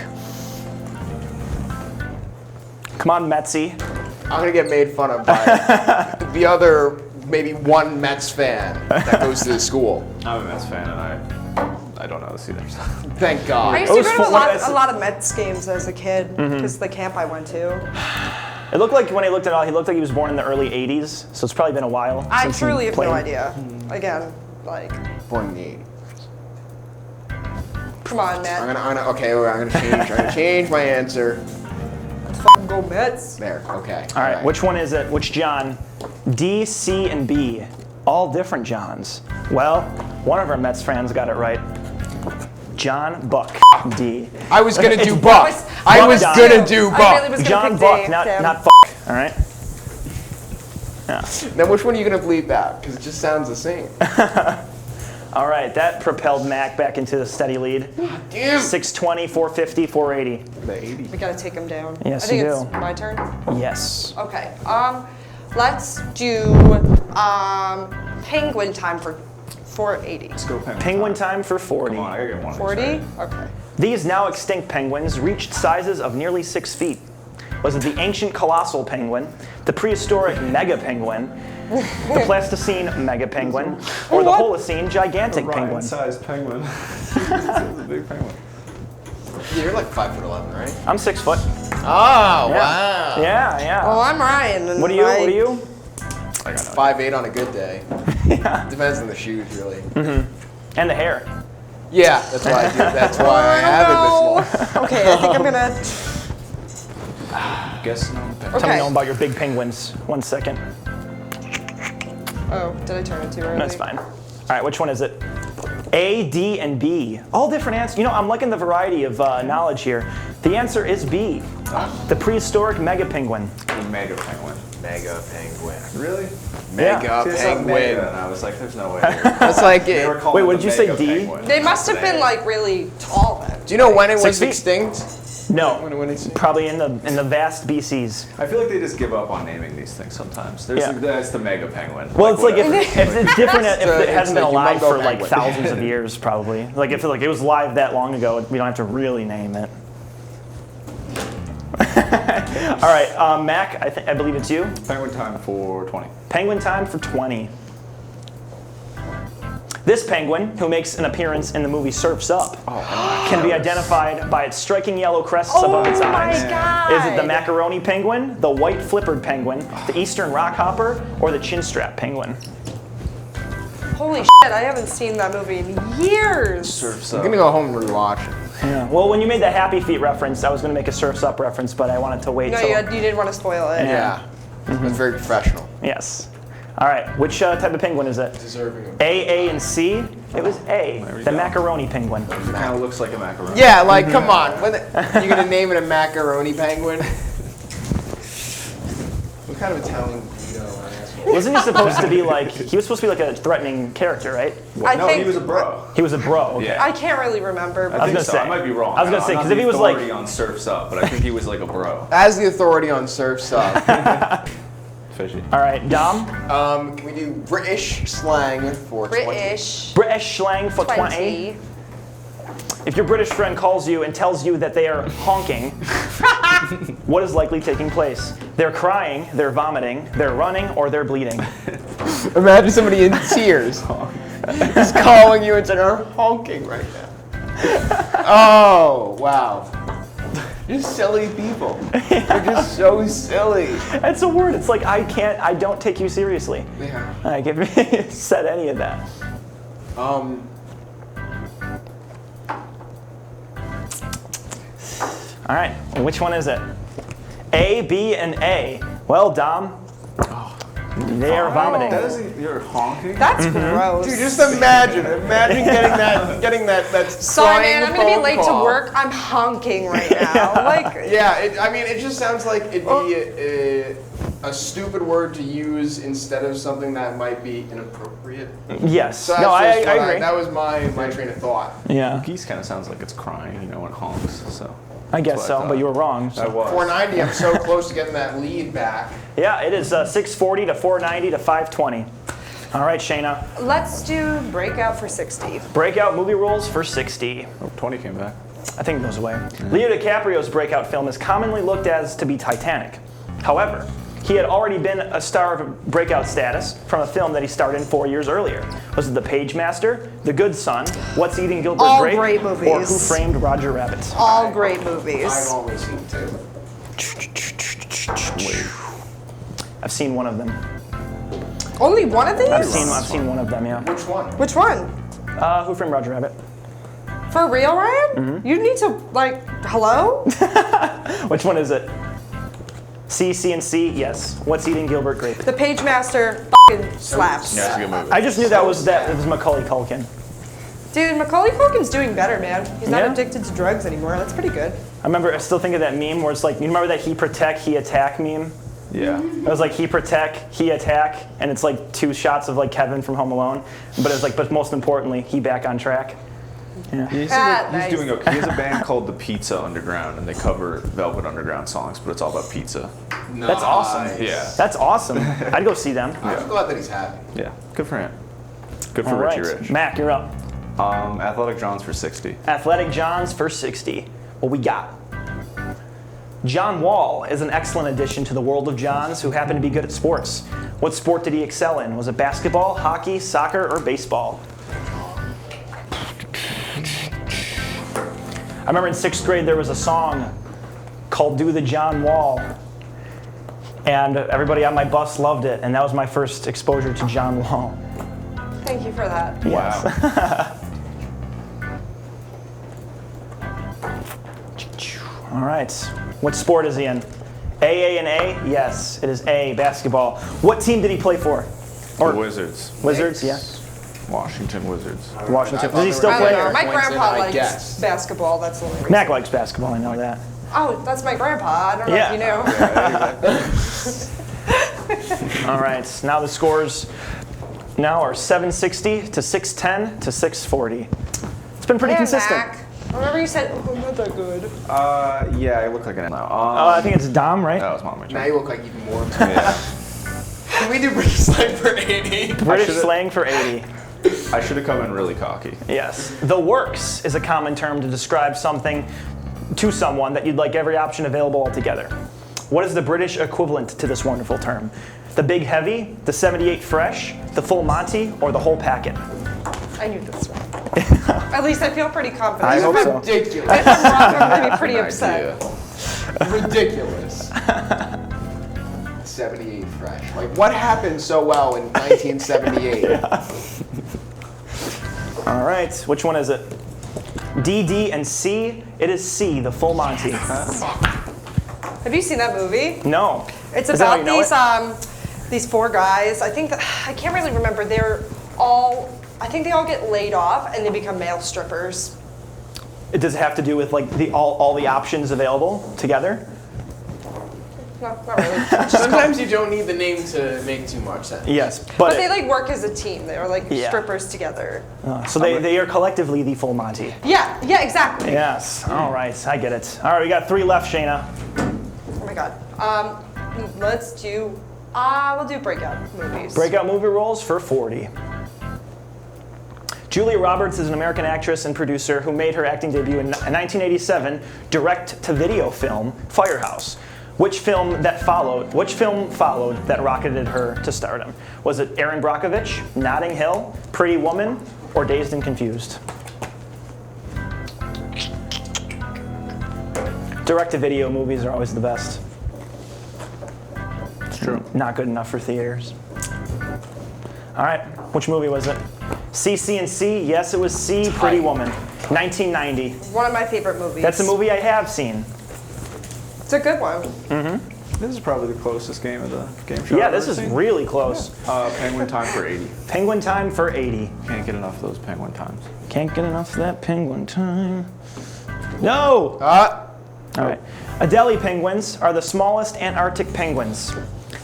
Come on, Metsy. I'm gonna get made fun of by the other maybe one Mets fan that goes to the school. I'm a Mets fan, and I don't know this either. So. Thank God. I used to go to a lot of Mets games as a kid because the camp I went to. It looked like when he looked at all, he looked like he was born in the early 80s, so it's probably been a while. I since he truly have no played. idea. Again, like, Born in the 80s. come on, Matt. I'm gonna change my answer. Let's fucking go Mets. There. Okay. All right, which one is it? Which John? D, C, and B. All different Johns. Well, one of our Mets fans got it right. John Buck. D. I was gonna do It's Buck. I was Buck. gonna do Buck. I really was gonna John pick Buck, Dave, not Tim. not All right. Yeah. Then which one are you gonna bleep out? Because it just sounds the same. All right, that propelled Mac back into the steady lead. Damn. 620, 450, 480. The 80s. We gotta take him down. Yes, I think you it's do. my turn. Yes. Okay. Let's do penguin time for 480. Let's go Penguin time for 40. Come on, I gotta get one. 40? Okay. These now extinct penguins reached sizes of nearly 6 feet. Was it the ancient colossal penguin, the prehistoric mega penguin, the Pleistocene mega penguin, or the Holocene gigantic penguin? Sized penguin. It's a big penguin. Yeah, you're like 5'11", right? I'm 6 foot. Oh, wow. Yeah. Oh, I'm Ryan. And What are you? What are you? I got 5'8" on a good day. Yeah. Depends on the shoes, really. And the hair. Yeah, that's why I do. That's why I have it this long. Okay, I think I'm gonna. Guess no. Tell me no about your big penguins. 1 second. Oh, did I turn it too early? No, it's fine. All right, which one is it? A, D, and B. All different answers. You know, I'm liking the variety of knowledge here. The answer is B. The prehistoric mega penguin. The mega penguin. Mega penguin. Really? Mega See, I saw penguin. mega, and I was like, there's no way. That's like They it. were calling Wait, it what the did you say, mega D? penguin. They must have been like really tall then. Do you know when it 6 was feet? extinct? No, When it's probably in the vast BCs. I feel like they just give up on naming these things sometimes. That's the mega penguin. Well, it's like if whatever. it's different if it It's hasn't been the alive Jumbo for like penguin. thousands of years, probably. Like if it was live that long ago, we don't have to really name it. All right, Mac, I believe it's you. Penguin time for 20. Penguin time for 20. This penguin, who makes an appearance in the movie Surf's Up, can be identified by its striking yellow crests above its eyes. God. Is it the macaroni penguin, the white flippered penguin, the eastern rockhopper, or the chinstrap penguin? Holy shit, I haven't seen that movie in years. Surf's I'm Up. gonna go home and rewatch it. Yeah. Well, when you made the Happy Feet reference, I was going to make a Surf's Up reference, but I wanted to wait No, till... you didn't want to spoil it. Yeah. That's very professional. Yes. All right, which type of penguin is it? Deserving of A, and C? It was A, we the go. macaroni penguin. It kind of looks like a macaroni. Yeah, like, come on. You're gonna name it a macaroni penguin? Looks kind of Italian burrito and asshole. Wasn't he supposed to be like, he was supposed to be like a threatening character, right? No, he was a bro. He was a bro. Okay. Yeah. I can't really remember. I think so. I might be wrong. I was gonna say, I'm not 'cause if he was the like- authority on Surf's Up, but I think he was like a bro. As the authority on Surf's Up. Fishy. All right, Dom. Can we do British slang for 20? British slang for 20. If your British friend calls you and tells you that they are honking, what is likely taking place? They're crying, they're vomiting, they're running, or they're bleeding. Imagine somebody in tears is calling you and saying, "I'm honking right now." Oh, wow. You're silly people. You're just so silly. That's a word. It's like, I don't take you seriously. Yeah. Like, if you said any of that. All right, which one is it? A, B, and A. Well, Dom, they are vomiting. That isn't, you're honking? That's gross. Dude, just imagine getting that Sorry, man, I'm gonna be phone late call. to work. I'm honking right now. Like, Yeah, it just sounds like it'd be a stupid word to use instead of something that might be inappropriate. Yes. So that's No, I just what agree. that was my train of thought. Yeah, Geese kind of sounds like it's crying, when it honks. So I guess that's what I so, but thought. you were wrong. I was. 490, I'm so close to getting that lead back. Yeah, it is 640 to 490 to 520. All right, Shayna. let's do Breakout for 60. Breakout movie rules for 60. Oh, 20 came back. I think it goes away. Leo DiCaprio's breakout film is commonly looked as to be Titanic. However, he had already been a star of breakout status from a film that he starred in 4 years earlier. Was it The Pagemaster, The Good Son, What's Eating Gilbert All Grape, great or movies. Who Framed Roger Rabbit? All great movies. I've always seen two. I've seen one of them. Only one of these? I've seen one of them, yeah. Which one? Which one? Who Framed Roger Rabbit? For real, Ryan? Mm-hmm. You need to, hello? Which one is it? C, and C, yes. What's Eating Gilbert Grape? The Pagemaster f***ing slaps. Yeah, it's a good movie. I just knew that was Macaulay Culkin. Dude, Macaulay Culkin's doing better, man. He's not Yeah? addicted to drugs anymore. That's pretty good. I still think of that meme where it's like, you remember that he protect, he attack meme? Yeah. It was like he protect, he attack, and it's like two shots of like Kevin from Home Alone. But it's like, but most importantly, he back on track. Yeah. He's nice. doing okay. He has a band called the Pizza Underground, and they cover Velvet Underground songs, but it's all about pizza. That's awesome. Yeah. That's awesome. I'd go see them. I'm glad that he's happy. Yeah. Good for him. Good for All right, Richie Rich. Mac, you're up. Athletic Johns for 60. Athletic Johns for 60. What we got? John Wall is an excellent addition to the world of Johns who happen to be good at sports. What sport did he excel in? Was it basketball, hockey, soccer, or baseball? I remember in 6th grade there was a song called Do the John Wall. And everybody on my bus loved it, and that was my first exposure to John Wall. Thank you for that. Wow. All right. What sport is he in? A, and A? Yes, it is A, basketball. What team did he play for? The Wizards. Wizards, yeah. Washington Wizards. Washington. Does he still I play? don't know. My Points grandpa in, I likes guess. basketball. That's the only reason. Mac likes basketball, I know that. Oh, that's my grandpa. I don't know if you know. All right, now the scores now are 760 to 610 to 640. It's been pretty Yeah, consistent. Mac. I remember you said, oh, I'm not that good. Yeah, I look like an now. I think it's Dom, right? That was Mom. Now you look like even more. Yeah. Can we do British slang for 80? British slang for 80. I should have come in really cocky. Yes. The works is a common term to describe something to someone that you'd like every option available altogether. What is the British equivalent to this wonderful term? The Big Heavy, the 78 Fresh, the Full Monty, or the whole packet? I knew this one. At least I feel pretty confident. I hope so. Ridiculous. If I'm wrong, I'm going to be pretty upset. Ridiculous. 78 Fresh. Like, what happened so well in 1978? All right, which one is it? D, D, and C? It is C, the Full Monty. Have you seen that movie? No. It's Is that how about you know these four guys. I can't really remember. I think they all get laid off and they become male strippers. Does it have to do with like all the options available together? No, not really. Sometimes you don't need the name to make too much sense. Yes, But they like work as a team. They are like Yeah. strippers together. So they are collectively the full Monty. Yeah, exactly. Yes. All right, I get it. All right, we got 3 left, Shayna. Oh my god. Let's do. We'll do breakout movies. Breakout movie roles for 40. Julia Roberts is an American actress and producer who made her acting debut in 1987 direct-to-video film Firehouse. Which film followed that rocketed her to stardom? Was it Erin Brockovich, Notting Hill, Pretty Woman, or Dazed and Confused? Direct-to-video movies are always the best. It's true. Not good enough for theaters. All right, which movie was it? C and C? Yes, it was C, Pretty Woman, 1990. One of my favorite movies. That's a movie I have seen. It's a good one. Mm-hmm. This is probably the closest game of the game show. Yeah, this is really close. Penguin Time for 80. Penguin Time for 80. Can't get enough of those penguin times. Can't get enough of that penguin time. No! All right. Adelie penguins are the smallest Antarctic penguins.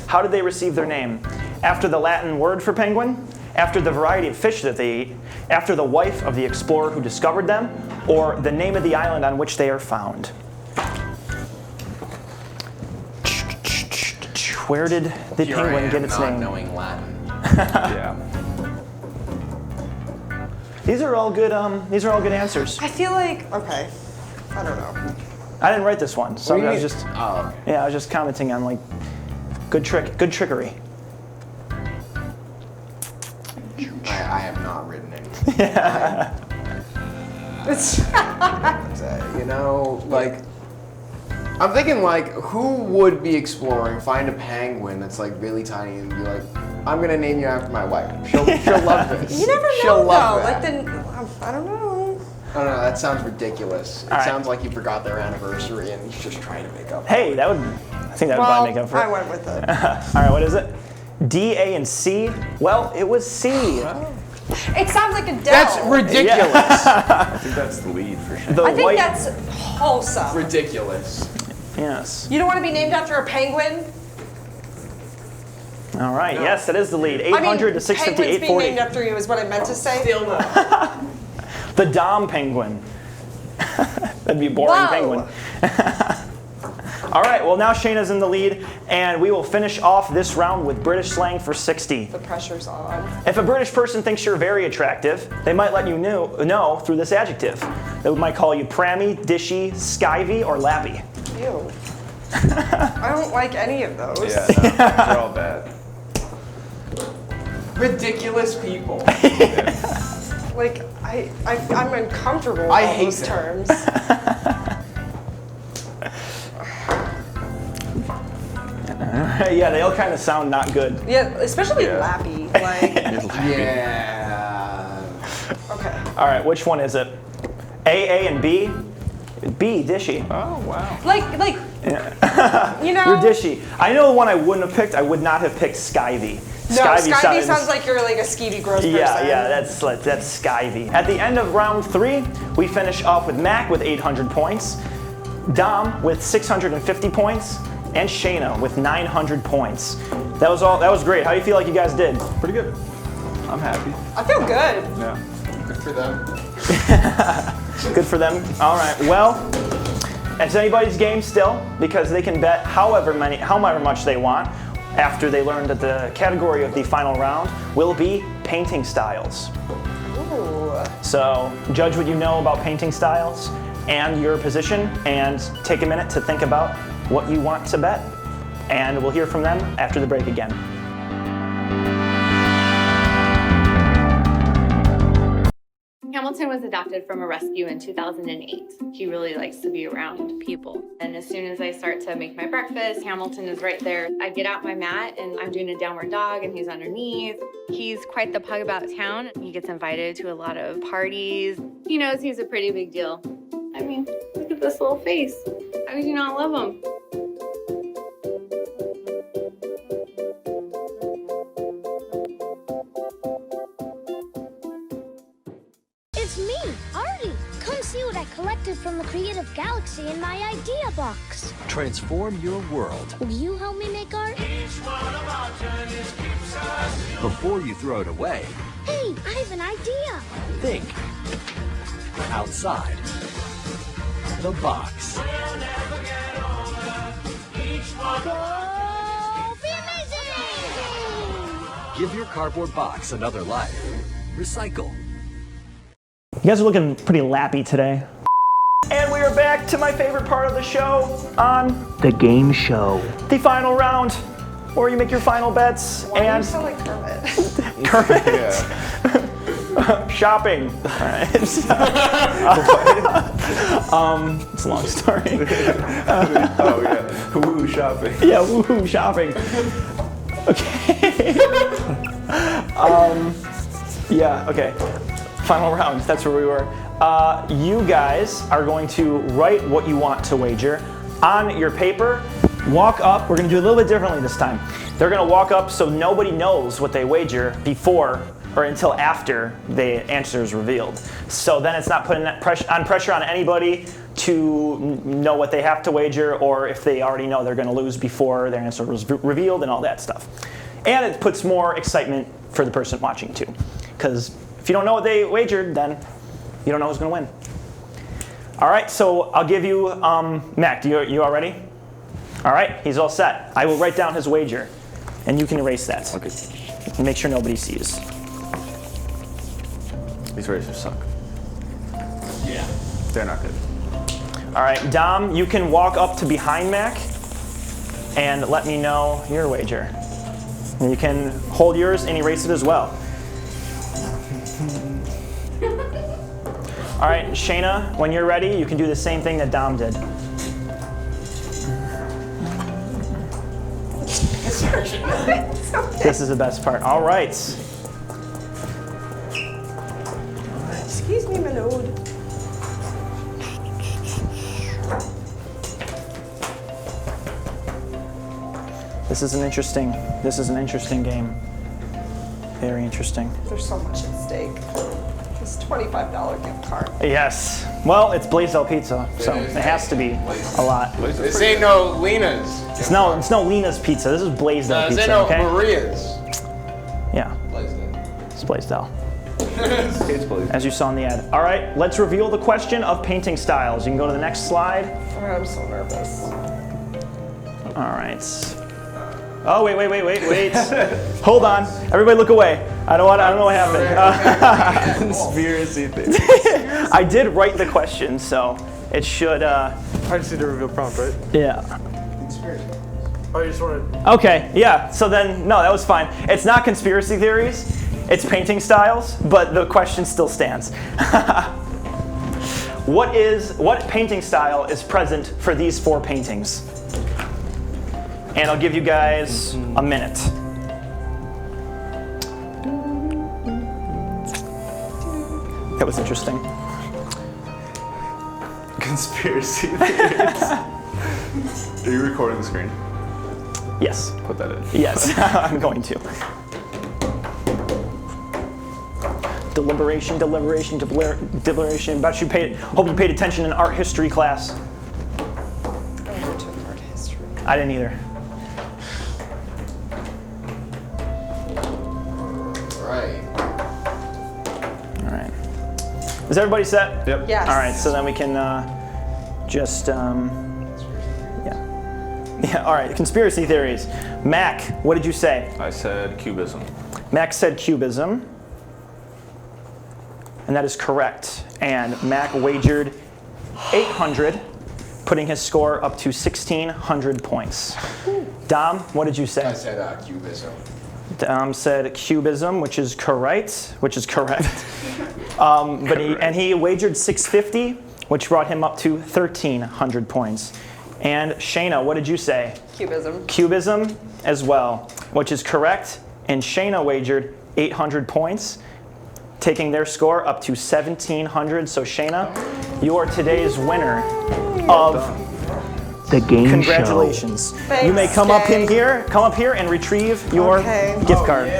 How did they receive their name? After the Latin word for penguin? After the variety of fish that they eat? After the wife of the explorer who discovered them? Or the name of the island on which they are found? Where did the Here penguin I am get its not name? knowing Latin. Yeah. These are all good. These are all good answers. I feel like I don't know. I didn't write this one, so What do you I was mean? just Oh, okay. yeah, I was just commenting on like good trickery. I have not written anything. You know, like, I'm thinking like, who would be exploring, find a penguin that's like really tiny and be like, I'm gonna name you after my wife. She'll love this. You never know She'll though. love Like that. I don't know. I don't know, that sounds ridiculous. It All right. sounds like you forgot their anniversary and he's just trying to make up. Hey, I think that would probably make up for it. I went with it. All right, what is it? D, A, and C? Well, it was C. It sounds like a Dell. That's ridiculous. I think that's the lead for sure. I think that's wholesome. Ridiculous. Yes. You don't want to be named after a penguin? All right, yes, that is the lead. 800 I mean, to 650, penguins being 840. named after you is what I meant to say. Still no. The Dom penguin. That'd be a boring Whoa. penguin. All right, well now Shayna's in the lead, and we will finish off this round with British slang for 60. The pressure's on. If a British person thinks you're very attractive, they might let you know through this adjective. They might call you prammy, dishy, skivy, or lappy. Ew. I don't like any of those. Yeah, no, they're all bad. Ridiculous people. Like I'm uncomfortable with I all hate those them. terms. Yeah, they all kind of sound not good. Yeah, especially Yeah. lappy. Like Yeah. okay. All right, which one is it? A, and B? B, dishy. Oh, wow. Like you know. You're dishy. I know the one I wouldn't have picked. I would not have picked skivy. No, skivy sounds like you're like a skeevy gross person. Yeah, that's skivy. At the end of round 3, we finish off with Mac with 800 points, Dom with 650 points, and Shayna with 900 points. That was great. How do you feel like you guys did? Pretty good. I'm happy. I feel good. Yeah. Good for them. Good for them. All right. Well, it's anybody's game still because they can bet however much they want after they learn that the category of the final round will be painting styles. Ooh. So judge what you know about painting styles and your position and take a minute to think about what you want to bet. And we'll hear from them after the break again. Hamilton was adopted from a rescue in 2008. He really likes to be around people. And as soon as I start to make my breakfast, Hamilton is right there. I get out my mat and I'm doing a downward dog and he's underneath. He's quite the pug about town. He gets invited to a lot of parties. He knows he's a pretty big deal. I mean, look at this little face. How could you not love him? It's me, Artie. Come see what I selected from the creative galaxy in my idea box. Transform your world. Will you help me make art? Before you throw it away, Hey, I have an idea. think outside the box. Go be amazing! Give your cardboard box another life. Recycle. You guys are looking pretty lappy today. And we are back to my favorite part of the show on The game show. the final round, where you make your final bets. Why do you and sound like Kermit? Kermit. Shopping. All right. It's a long story. Oh yeah, woohoo shopping. Yeah, woohoo shopping. Okay. Yeah, okay. Final round, that's where we were. You guys are going to write what you want to wager on your paper. Walk up, we're gonna do it a little bit differently this time. They're gonna walk up so nobody knows what they wager before or until after the answer is revealed. So then it's not putting that pressure on anybody to know what they have to wager, or if they already know they're gonna lose before their answer was revealed and all that stuff. And it puts more excitement for the person watching too. Because if you don't know what they wagered, then you don't know who's gonna win. All right, so I'll give you, Mac, you all ready? All right, he's all set. I will write down his wager, and you can erase that. Okay. And make sure nobody sees. These racers suck. Yeah. They're not good. All right, Dom, you can walk up to behind Mac and let me know your wager. And you can hold yours and erase it as well. All right, Shayna, when you're ready, you can do the same thing that Dom did. This is the best part. All right. Excuse me, my lord. This is an interesting game. Very interesting. There's so much at stake. This $25 gift card. Yes. Well, it's Blaisdell Pizza, so it has to be a lot. This ain't no Lena's. It's no Lena's Pizza. This is Blaisdell This Pizza. ain't no Okay. Maria's. Yeah. It's Blaisdell. As you saw in the ad. All right, let's reveal the question of painting styles. You can go to the next slide. Oh, I'm so nervous. All right. Oh, wait. Hold on. Everybody look away. I don't know what happened. Conspiracy theory. I did write the question, so it should. I just need to reveal prompt, right? Yeah. Conspiracy. Oh, you just want to... Okay, yeah, so then, no, that was fine. It's not conspiracy theories, it's painting styles, but the question still stands. What painting style is present for these 4 paintings? And I'll give you guys a minute. That was interesting. Conspiracy theories. Are you recording the screen? Yes. Put that in. Yes, I'm going to. Deliberation. Hope you paid attention in art history class. I never took art history. I didn't either. All right. Is everybody set? Yep. Yes. All right, so then we can just, yeah, all right, conspiracy theories. Mac, what did you say? I said cubism. Mac said cubism, and that is correct. And Mac wagered 800, putting his score up to 1,600 points. Dom, what did you say? I said cubism. Dom said cubism, which is correct. He wagered 650, which brought him up to 1,300 points. And Shayna, what did you say? Cubism. Cubism as well, which is correct. And Shayna wagered 800 points, taking their score up to 1,700. So Shayna, you are today's winner of The game Congratulations. show. Thanks, you may come up gang. in here, and retrieve your gift card.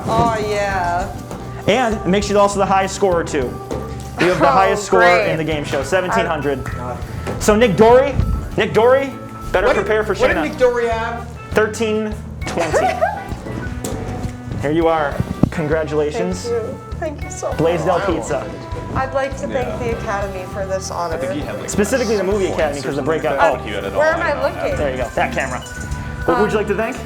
Oh yeah. And it makes you also the highest scorer too. You have the highest score great. in the game show, 1,700. So Nick Dory, better prepare for What Shayna. did Nick Dory have? 1320. Here you are. Congratulations. Thank you so much. Blaisdell Pizza. I'd like to thank the Academy for this honor. I think he had like Specifically the movie Academy because the Breakout. Oh, Where am I looking? There you go. That camera. What would you like to thank?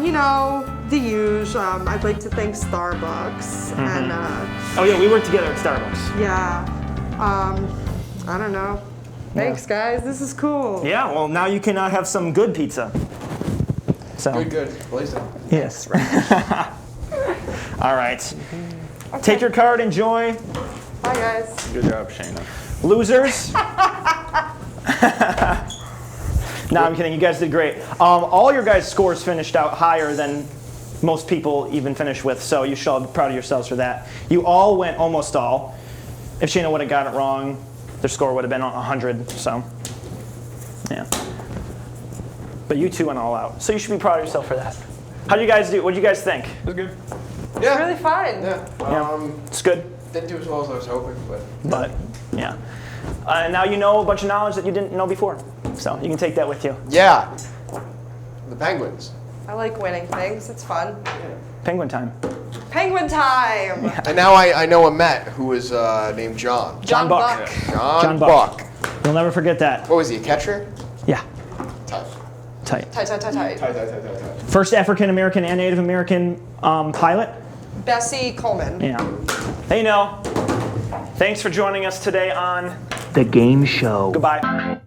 You know, the usual. I'd like to thank Starbucks and Oh yeah, we worked together at Starbucks. yeah. I don't know. Thanks, guys. This is cool. Yeah, well now you can have some good pizza. So. Good. Blaisdell. Yes. All right. Take your card. Enjoy. Bye, guys. Good job, Shayna. Losers. No, I'm kidding. You guys did great. All your guys' scores finished out higher than most people even finish with, so you should all be proud of yourselves for that. You all went almost all. If Shayna would have got it wrong, their score would have been 100. So, yeah. But you two went all out, so you should be proud of yourself for that. How do you guys do? What do you guys think? It was good. It's really fun. Yeah. It's good. Didn't do as well as I was hoping, But yeah. Now you know a bunch of knowledge that you didn't know before, so you can take that with you. Yeah. The Penguins. I like winning things. It's fun. Penguin time. Penguin time. And now I know a Met who was named John. John Buck. John Buck. You'll never forget that. What was he, a catcher? Yeah. Tight. Tight. Tight. First African American and Native American pilot. Bessie Coleman. Yeah. Hey, Nell. Thanks for joining us today on The Game Show. Goodbye.